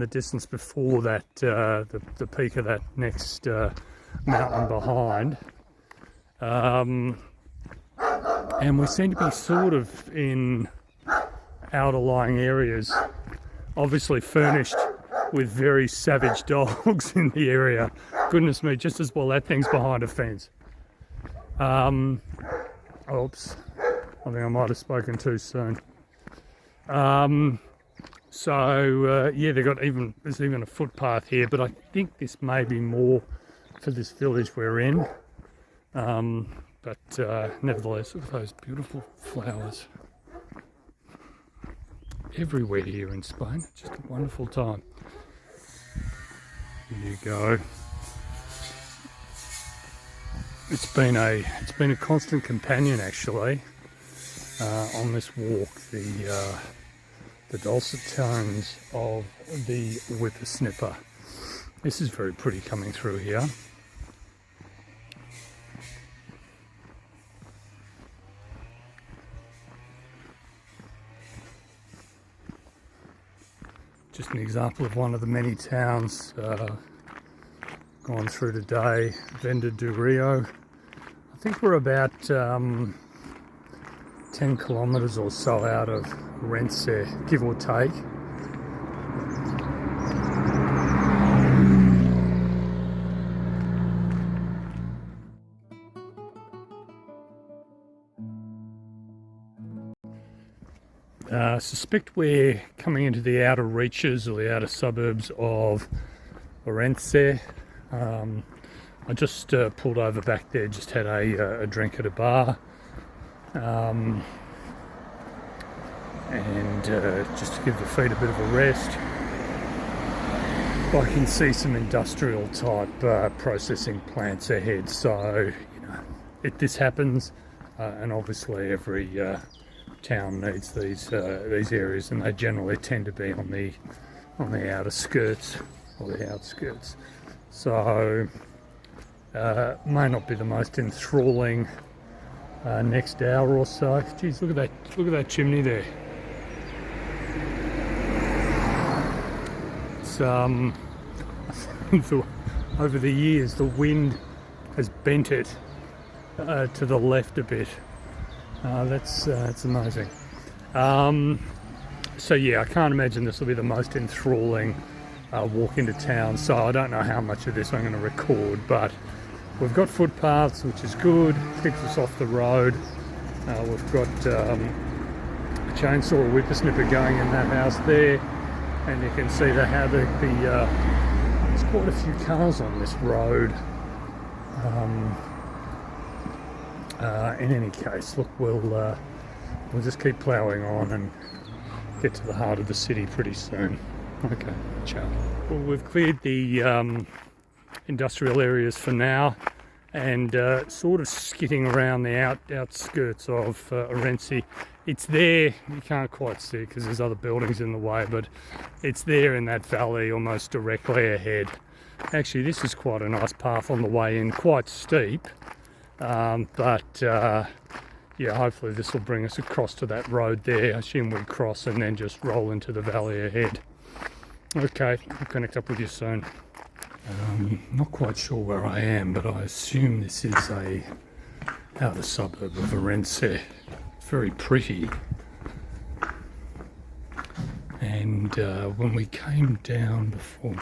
Speaker 1: distance before that, the peak of that next mountain behind. And we seem to be sort of in outer lying areas, obviously furnished with very savage dogs in the area. Goodness me, just as well that thing's behind a fence. Oops, I think I might have spoken too soon. Yeah, there's even a footpath here, but I think this may be more for this village we're in. Nevertheless, look at those beautiful flowers everywhere here in Spain. It's just a wonderful time. There you go. It's been a constant companion, actually. on this walk the dulcet tones of the whippersnipper. This is very pretty coming through here. Just an example of one of the many towns gone through today, Venda do Rio. I think we're about 10 kilometres or so out of Ourense, give or take. I suspect we're coming into the outer reaches or the outer suburbs of Ourense. I just pulled over back there, just had a drink at a bar, and just to give the feet a bit of a rest. I can see some industrial type processing plants ahead, so you know this happens, and obviously every town needs these areas, and they generally tend to be on the outer skirts or the outskirts. So may not be the most enthralling next hour or so. Geez, look at that chimney there. It's over the years the wind has bent it to the left a bit. That's amazing. So yeah, I can't imagine this will be the most enthralling walk into town, so I don't know how much of this I'm going to record, but we've got footpaths, which is good, keeps us off the road. We've got a chainsaw or whippersnipper going in that house there, and you can see how there's quite a few cars on this road. In any case, look, we'll just keep ploughing on and get to the heart of the city pretty soon. Okay, ciao. Well, we've cleared the industrial areas for now, and sort of skidding around the outskirts of Ourense. It's there, you can't quite see it because there's other buildings in the way, but it's there in that valley almost directly ahead. Actually, this is quite a nice path on the way in, quite steep. Yeah, hopefully this will bring us across to that road there. I assume we cross and then just roll into the valley ahead. Okay, I'll connect up with you soon. Not quite sure where I am, but I assume this is a outer suburb of Ourense. It's very pretty. And when we came down before,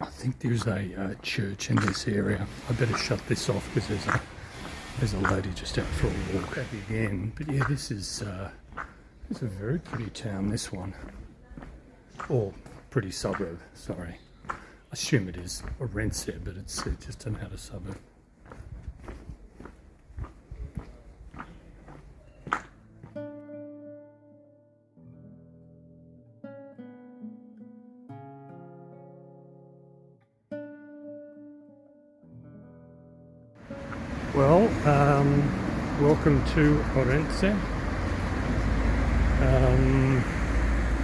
Speaker 1: I think there's a church in this area. I better shut this off because there's a lady just out for a walk at the end. But yeah, this is a very pretty town, this one. Or pretty suburb, sorry. I assume it is Ourense, but it's just an outer suburb. Well, welcome to Ourense.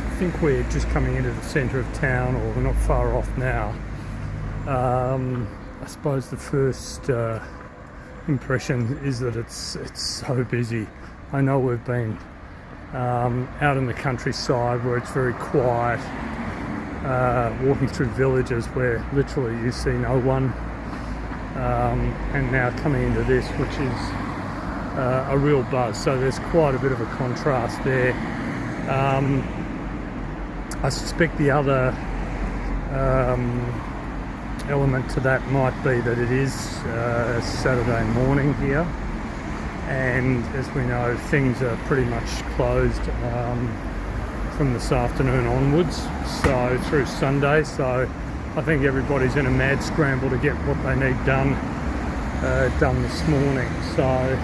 Speaker 1: I think we're just coming into the centre of town, or we're not far off now. I suppose the first impression is that it's so busy. I know we've been out in the countryside where it's very quiet, walking through villages where literally you see no one. And now coming into this, which is a real buzz, so there's quite a bit of a contrast there. I suspect the other element to that might be that it is Saturday morning here, and as we know, things are pretty much closed from this afternoon onwards, so through Sunday. So I think everybody's in a mad scramble to get what they need done this morning. So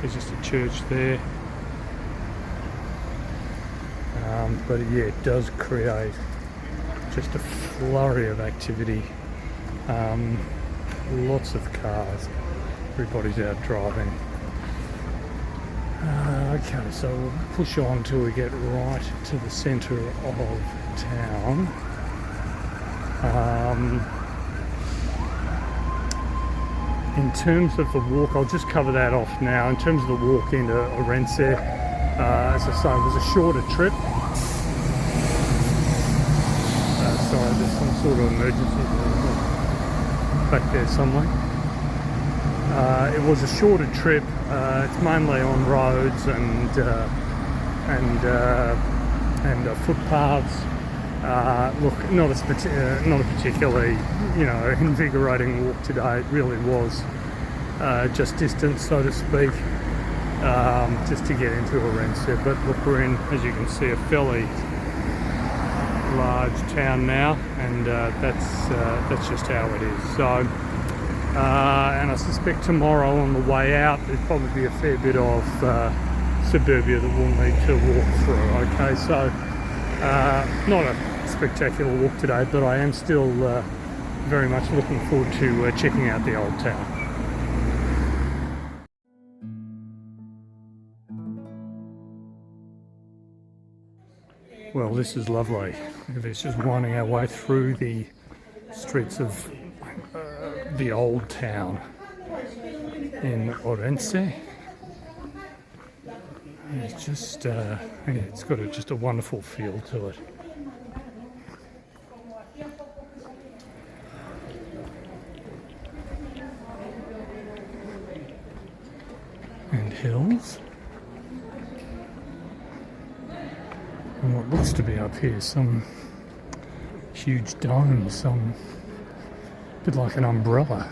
Speaker 1: there's just a church there, but yeah, it does create just a flurry of activity. Lots of cars. Everybody's out driving. Okay, so we'll push on till we get right to the centre of town. In terms of the walk, I'll just cover that off now. In terms of the walk into Ourense, as I say, it was a shorter trip. Sorry, there's some sort of emergency back there somewhere. It was a shorter trip. It's mainly on roads and footpaths. Look, not a particularly, invigorating walk today. It really was just distance, so to speak, just to get into Ourense. But look, we're in, as you can see, a fairly large town now, and that's just how it is. So, and I suspect tomorrow on the way out there's probably be a fair bit of suburbia that we'll need to walk through. Okay, so not a spectacular walk today, but I am still very much looking forward to checking out the old town. Well, this is lovely. It's just winding our way through the streets of the old town in Ourense. It's just, it's got just a wonderful feel to it. And hills. And what looks to be up here, some huge dome, a bit like an umbrella.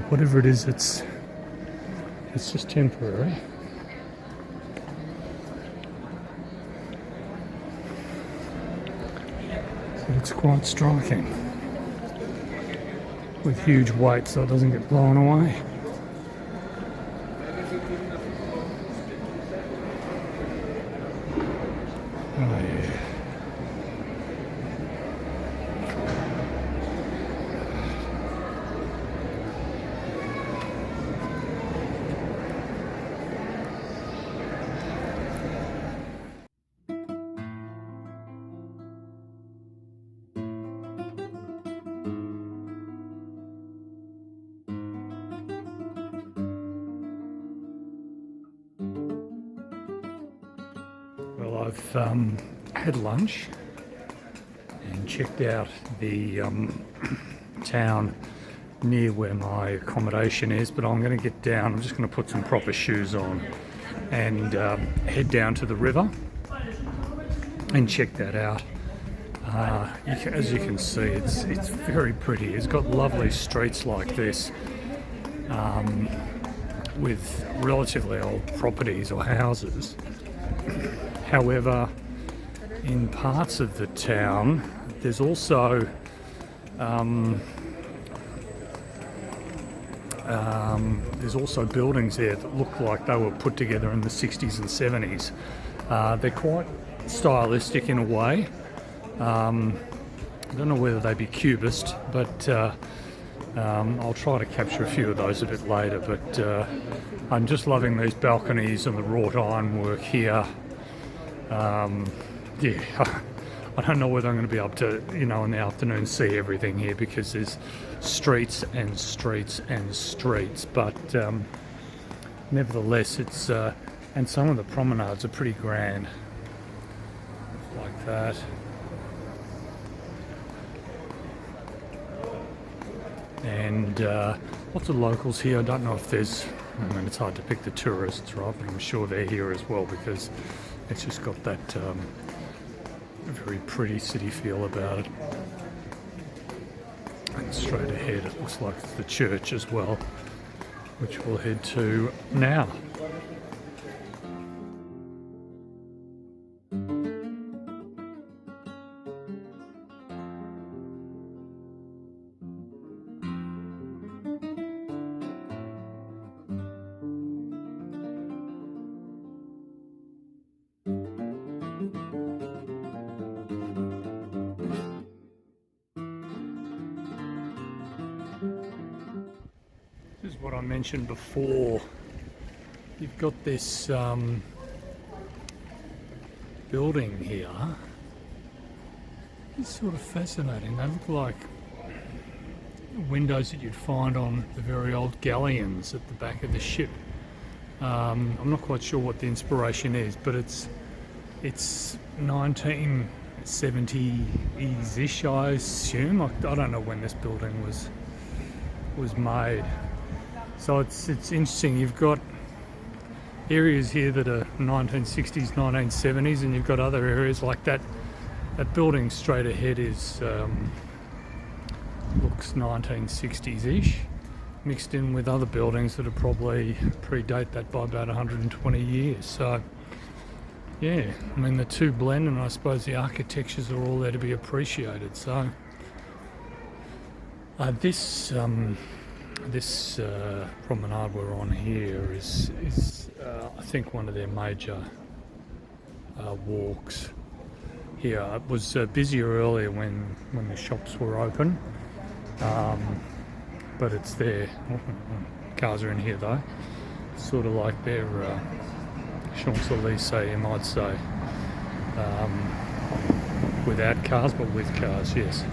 Speaker 1: Whatever it is, it's just temporary. But it's quite striking, with huge weight so it doesn't get blown away. Oh yeah. Well, I've had lunch and checked out the town near where my accommodation is, but I'm going to get down. I'm just going to put some proper shoes on and head down to the river and check that out. As you can see, it's very pretty. It's got lovely streets like this with relatively old properties or houses. However, in parts of the town, there's also buildings there that look like they were put together in the 60s and 70s. They're quite stylistic in a way. I don't know whether they be cubist, but I'll try to capture a few of those a bit later. But I'm just loving these balconies and the wrought ironwork here. Yeah, I don't know whether I'm going to be able to, in the afternoon see everything here because there's streets and streets and streets. But nevertheless, it's and some of the promenades are pretty grand, like that. And lots of locals here. I don't know if there's, it's hard to pick the tourists, right? But I'm sure they're here as well because it's just got that very pretty city feel about it. And straight ahead it looks like the church as well, which we'll head to now. I mentioned before, you've got this building here. It's sort of fascinating. They look like windows that you'd find on the very old galleons at the back of the ship. I'm not quite sure what the inspiration is, but it's 1970s-ish, I assume. I don't know when this building was made. So it's interesting. You've got areas here that are 1960s, 1970s, and you've got other areas like that. That building straight ahead is looks 1960s-ish, mixed in with other buildings that are probably predate that by about 120 years. So yeah, I mean the two blend, and I suppose the architectures are all there to be appreciated. So this promenade we're on here is I think one of their major walks here. It was busier earlier when the shops were open, but it's there. Cars are in here though, sort of like their Champs-Élysées, you might say, without cars but with cars, yes.